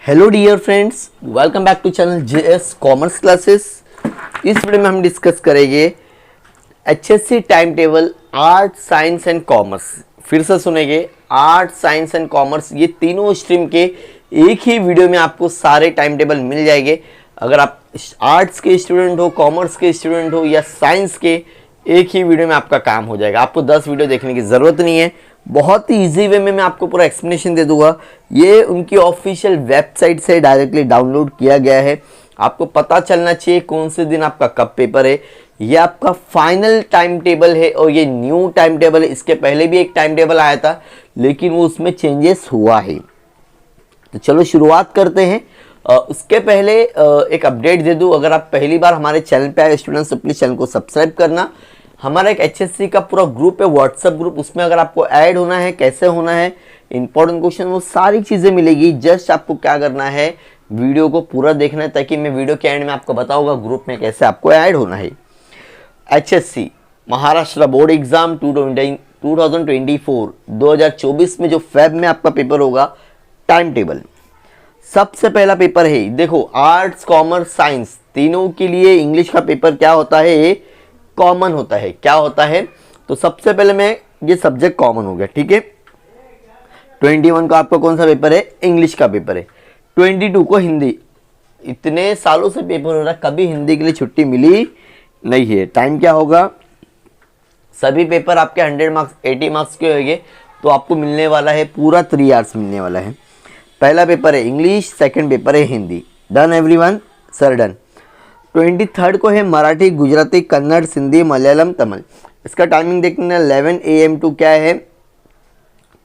Hello dear friends, welcome back to channel JS commerce classes. इस video में हम discuss करेंगे HSC time table art science and commerce. फिर से सुनेंगे, आर्ट साइंस एंड कॉमर्स, ये तीनों स्ट्रीम के एक ही वीडियो में आपको सारे टाइम टेबल मिल जाएंगे। अगर आप आर्ट्स के स्टूडेंट हो, कॉमर्स के स्टूडेंट हो या साइंस के, एक ही वीडियो में आपका काम हो जाएगा। आपको 10 वीडियो देखने की ज़रूरत नहीं है। बहुत ही इजी वे में मैं आपको पूरा एक्सप्लेनेशन दे दूंगा। ये उनकी ऑफिशियल वेबसाइट से डायरेक्टली डाउनलोड किया गया है। आपको पता चलना चाहिए कौन से दिन आपका कब पेपर है। ये आपका फाइनल टाइम टेबल है और ये न्यू टाइम टेबल है। इसके पहले भी एक टाइम टेबल आया था लेकिन वो उसमें चेंजेस हुआ है। तो चलो शुरुआत करते हैं। उसके पहले एक अपडेट दे दूं, अगर आप पहली बार हमारे चैनल पे आए स्टूडेंट्स तो प्लीज़ चैनल को सब्सक्राइब करना। हमारा एक एचएससी का पूरा ग्रुप है, व्हाट्सएप ग्रुप। उसमें अगर आपको ऐड होना है, कैसे होना है, इंपॉर्टेंट क्वेश्चन, वो सारी चीज़ें मिलेगी। जस्ट आपको क्या करना है, वीडियो को पूरा देखना है ताकि मैं वीडियो के एंड में आपको बताऊंगा ग्रुप में कैसे आपको ऐड होना है। एचएससी महाराष्ट्र बोर्ड एग्जाम 2024 में जो फेब में आपका पेपर होगा, टाइम टेबल सबसे पहला पेपर है। देखो, आर्ट्स कॉमर्स साइंस तीनों के लिए इंग्लिश का पेपर क्या होता है, कॉमन होता है। क्या होता है, तो सबसे पहले मैं ये सब्जेक्ट कॉमन हो गया, ठीक है। 21 का आपका कौन सा पेपर है, इंग्लिश का पेपर है। 22 को हिंदी। इतने सालों से पेपर हो रहा है, कभी हिंदी के लिए छुट्टी मिली नहीं है। टाइम क्या होगा, सभी पेपर आपके 100 मार्क्स 80 मार्क्स के होंगे, तो आपको मिलने वाला है पूरा 3 आवर्स मिलने वाला है। पहला पेपर है इंग्लिश, सेकंड पेपर है Hindi. Done everyone, sir done. 23 को है मराठी, गुजराती, कन्नड़, सिंधी, मलयालम, तमिल। इसका टाइमिंग देखना 11 AM टू क्या है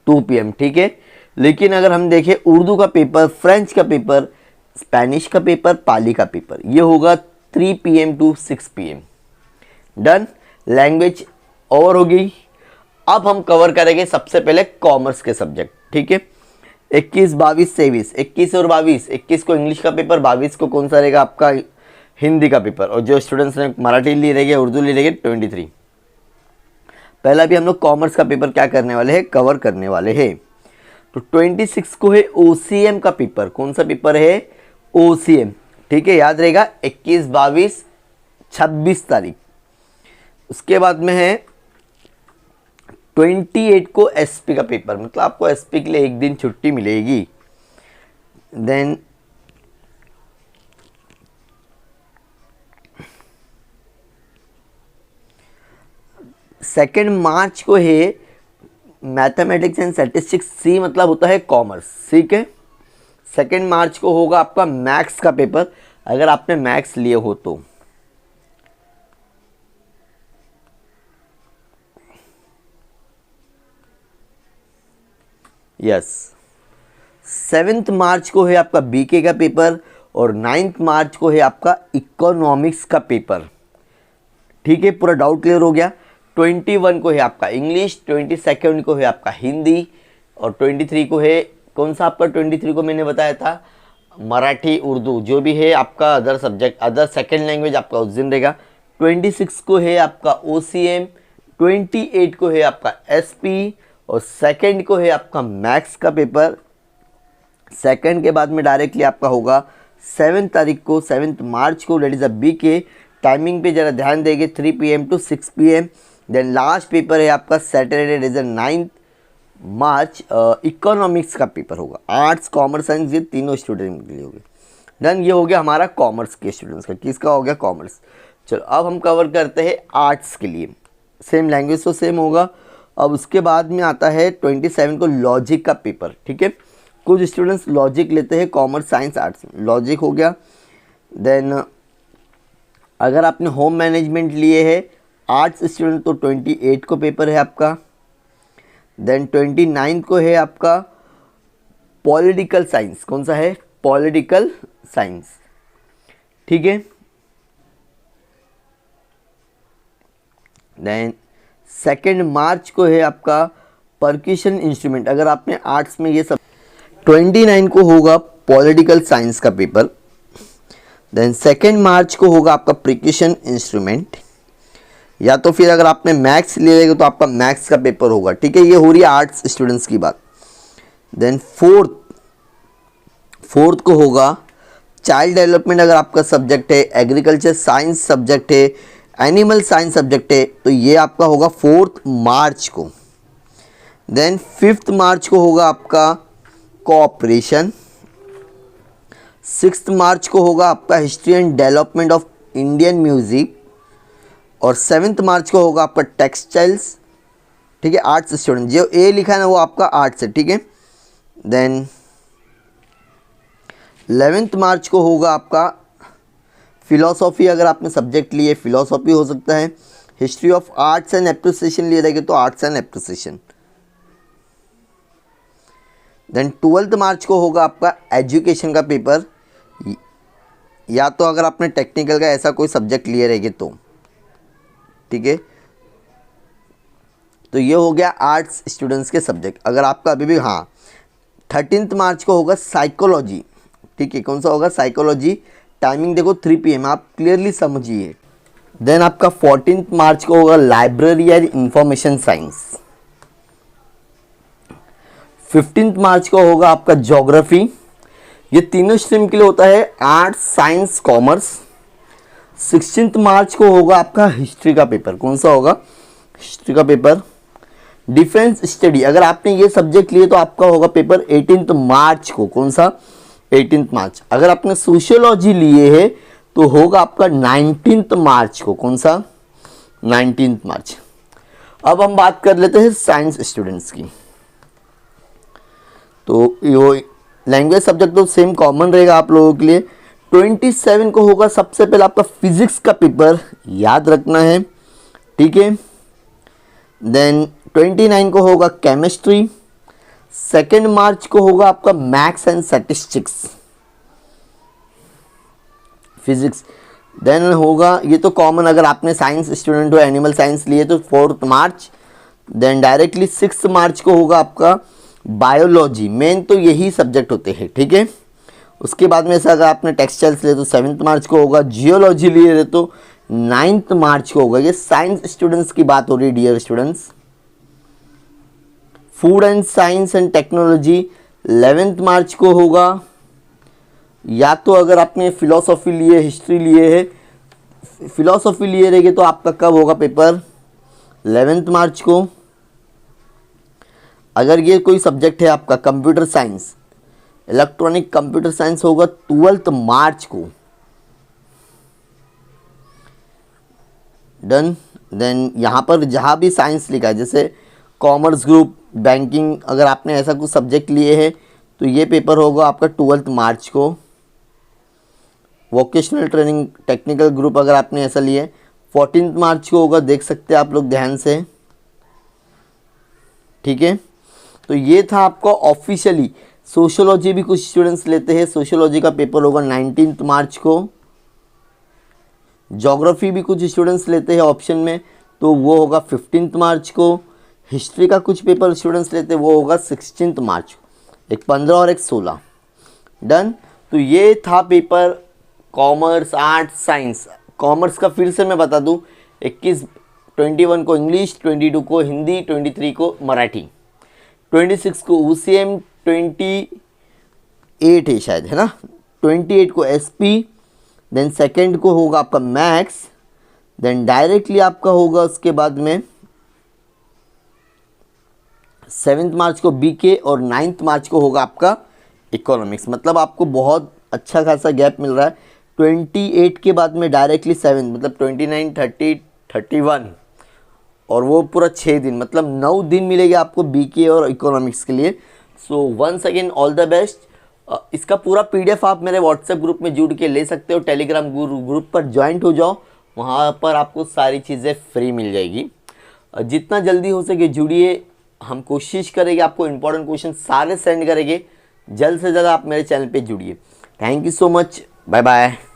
2 PM, ठीक है। लेकिन अगर हम देखें उर्दू का पेपर, फ्रेंच का पेपर, स्पेनिश का पेपर, पाली का पेपर, ये होगा 3 PM to 6 PM। Done, language over होगी। अब हम कवर करेंगे सबसे पहले कॉमर्स के सब्जेक्ट, ठीक है। 21, 22, 23, 21 और 22। 21 को इंग्लिश का पेपर, 22 को कौन सा रहेगा आपका हिंदी का पेपर। और जो स्टूडेंट्स ने मराठी ले रहेंगे, उर्दू ले लेंगे 23। पहला भी हम लोग कॉमर्स का पेपर क्या करने वाले हैं, कवर करने वाले हैं। तो 26 को है OCM का पेपर। कौन सा पेपर है, OCM, ठीक है, याद रहेगा 21, 22, 26 तारीख। उसके बाद में है 28 को SP का पेपर, मतलब आपको SP के लिए एक दिन छुट्टी मिलेगी। देन सेकेंड मार्च को है मैथमेटिक्स एंड स्टैटिस्टिक्स, C मतलब होता है कॉमर्स, ठीक है। 2 मार्च को होगा आपका मैथ्स का पेपर, अगर आपने मैथ्स लिए हो तो। यस, 7 मार्च को है आपका BK का पेपर और 9 मार्च को है आपका इकोनॉमिक्स का पेपर, ठीक है। पूरा डाउट क्लियर हो गया। 21 को है आपका इंग्लिश, 22 को है आपका हिंदी और 23 को है कौन सा आपका, 23 को मैंने बताया था मराठी, उर्दू, जो भी है आपका other subject, other second language आपका उस दिन रहेगा। 26 को है आपका OCM, 28 को है आपका SP और सेकंड को है आपका मैथ्स का पेपर। सेकंड के बाद में डायरेक्टली आपका होगा 7 तारीख को, 7 मार्च को, date is a BK। Timing पे जरा ध्यान देंगे, 3 PM to 6 PM। Then last paper है आपका Saturday, date is 9 March, economics का पेपर होगा। आर्ट्स कॉमर्स साइंस ये तीनों स्टूडेंट के लिए होंगे। डन, ये हो गया हमारा कॉमर्स के स्टूडेंट्स का। किसका हो गया, कॉमर्स। चलो अब हम कवर करते हैं आर्ट्स के लिए। सेम लैंग्वेज तो सेम होगा। अब उसके बाद में आता है 27 को लॉजिक का पेपर, ठीक है। कुछ स्टूडेंट्स लॉजिक लेते हैं कॉमर्स साइंस आर्ट्स में, लॉजिक हो गया। देन अगर आपने होम मैनेजमेंट लिए है आर्ट्स स्टूडेंट तो 28 को पेपर है आपका। देन 29 को है आपका पॉलिटिकल साइंस। कौन सा है, पॉलिटिकल साइंस, ठीक है। देन 2 मार्च को है आपका परक्यूशन इंस्ट्रूमेंट। अगर आपने आर्ट्स में ये सब, 29 को होगा पॉलिटिकल साइंस का पेपर। देन 2 मार्च को होगा आपका परक्यूशन इंस्ट्रूमेंट, या तो फिर अगर आपने मैथ्स ले लेगा तो आपका मैथ्स का पेपर होगा, ठीक है। ये हो रही है आर्ट्स स्टूडेंट्स की बात। देन फोर्थ को होगा चाइल्ड डेवलपमेंट, अगर आपका सब्जेक्ट है, एग्रीकल्चर साइंस सब्जेक्ट है, एनिमल साइंस सब्जेक्ट है, तो ये आपका होगा 4 मार्च को। देन 5 मार्च को होगा आपका कोऑपरेशन, 6 मार्च को होगा आपका history and development of Indian music, और 7 मार्च को होगा आपका टेक्सटाइल्स, ठीक है, आर्ट्स स्टूडेंट, जो ए लिखा है ना वो आपका आर्ट्स है, ठीक है। देन 11 मार्च को होगा आपका फिलोसॉफी, अगर आपने सब्जेक्ट लिए फिलोसॉफी हो सकता है, history of arts and appreciation लिए रहेगा तो आर्ट्स एंड एप्रिसिएशन। देन 12 मार्च को होगा आपका एजुकेशन का पेपर, या तो अगर आपने टेक्निकल का ऐसा कोई सब्जेक्ट लिए रहेंगे तो, ठीक है। तो ये हो गया आर्ट्स स्टूडेंट्स के सब्जेक्ट। अगर आपका अभी भी, हाँ, 13 मार्च को होगा साइकोलॉजी, ठीक है, कौन सा होगा, साइकोलॉजी। टाइमिंग देखो 3 PM, आप क्लियरली समझिए। देन आपका 14 मार्च को होगा लाइब्रेरी एंड इंफॉर्मेशन साइंस, 15 मार्च को होगा आपका ज्योग्राफी, ये तीनों स्ट्रीम के लिए होता है, आर्ट्स साइंस कॉमर्स। 16 मार्च को होगा आपका हिस्ट्री का पेपर, कौन सा होगा, हिस्ट्री का पेपर। डिफेंस स्टडी, अगर आपने ये सब्जेक्ट लिए तो आपका होगा पेपर 18 मार्च को, कौन सा, 18 मार्च। अगर आपने सोशियोलॉजी लिए है तो होगा आपका 19 मार्च को, कौन सा, 19 मार्च। अब हम बात कर लेते हैं साइंस स्टूडेंट्स की। तो यो लैंग्वेज सब्जेक्ट तो सेम कॉमन रहेगा आप लोगों के लिए। 27 को होगा सबसे पहले आपका फिजिक्स का पेपर, याद रखना है, ठीक है। देन 29 को होगा केमिस्ट्री, 2 मार्च को होगा आपका maths and statistics physics. Then होगा, ये तो कॉमन, अगर आपने साइंस स्टूडेंट हो, एनिमल साइंस लिए तो 4 मार्च। देन डायरेक्टली 6 मार्च को होगा आपका बायोलॉजी, मेन तो यही सब्जेक्ट होते हैं, ठीक है। उसके बाद में से अगर आपने टेक्सटाइल्स लिए तो 7 मार्च को होगा, जियोलॉजी लिए तो 9 मार्च को होगा। ये साइंस स्टूडेंट्स की बात हो रही है dear students. Food and science and technology 11 मार्च को होगा, या तो अगर आपने फिलोसॉफी लिए, हिस्ट्री लिए है, फिलोसॉफी लिए रहेंगे तो आपका कब होगा पेपर, 11 मार्च को। अगर ये कोई सब्जेक्ट है आपका computer science, electronic computer science होगा 12 मार्च को, डन। देन यहाँ पर जहाँ भी साइंस लिखा है, जैसे कॉमर्स ग्रुप, बैंकिंग, अगर आपने ऐसा कुछ सब्जेक्ट लिए है तो ये पेपर होगा आपका 12 मार्च को। वोकेशनल ट्रेनिंग, टेक्निकल ग्रुप, अगर आपने ऐसा लिए 14 मार्च को होगा, देख सकते हैं आप लोग ध्यान से, ठीक है। तो ये था आपका ऑफिशियली। सोशियोलॉजी भी कुछ स्टूडेंट्स लेते हैं, सोशियोलॉजी का पेपर होगा 19 मार्च को। ज्योग्राफी भी कुछ स्टूडेंट्स लेते हैं ऑप्शन में, तो वो होगा 15 मार्च को। हिस्ट्री का कुछ पेपर स्टूडेंट्स लेते हैं, वो होगा 16 मार्च को, एक 15 और एक 16, डन। तो ये था paper commerce, arts, science. Commerce का फिर से मैं बता दूं, 21 को इंग्लिश, 22 को हिंदी, 23 को मराठी, 26 को OCM, 28 है शायद, है ना, 28 को SP। देन सेकंड को होगा आपका मैथ्स। देन डायरेक्टली आपका होगा उसके बाद में 7 मार्च को BK, और 9 मार्च को होगा आपका इकोनॉमिक्स। मतलब आपको बहुत अच्छा खासा गैप मिल रहा है। 28 के बाद में डायरेक्टली 7, मतलब 29, 30, 31, और वो पूरा 6 दिन, मतलब 9 दिन मिलेगा आपको BK और इकोनॉमिक्स के लिए। So once again all the best. इसका पूरा PDF आप मेरे व्हाट्सएप ग्रुप में जुड़ के ले सकते हो। टेलीग्राम ग्रुप पर ज्वाइंट हो जाओ, वहाँ पर आपको सारी चीज़ें फ्री मिल जाएगी। जितना जल्दी हो सके जुड़िए, हम कोशिश करेंगे आपको इंपॉर्टेंट क्वेश्चन सारे सेंड करेंगे। जल्द से ज़्यादा आप मेरे चैनल पे जुड़िए। Thank you so much, bye bye.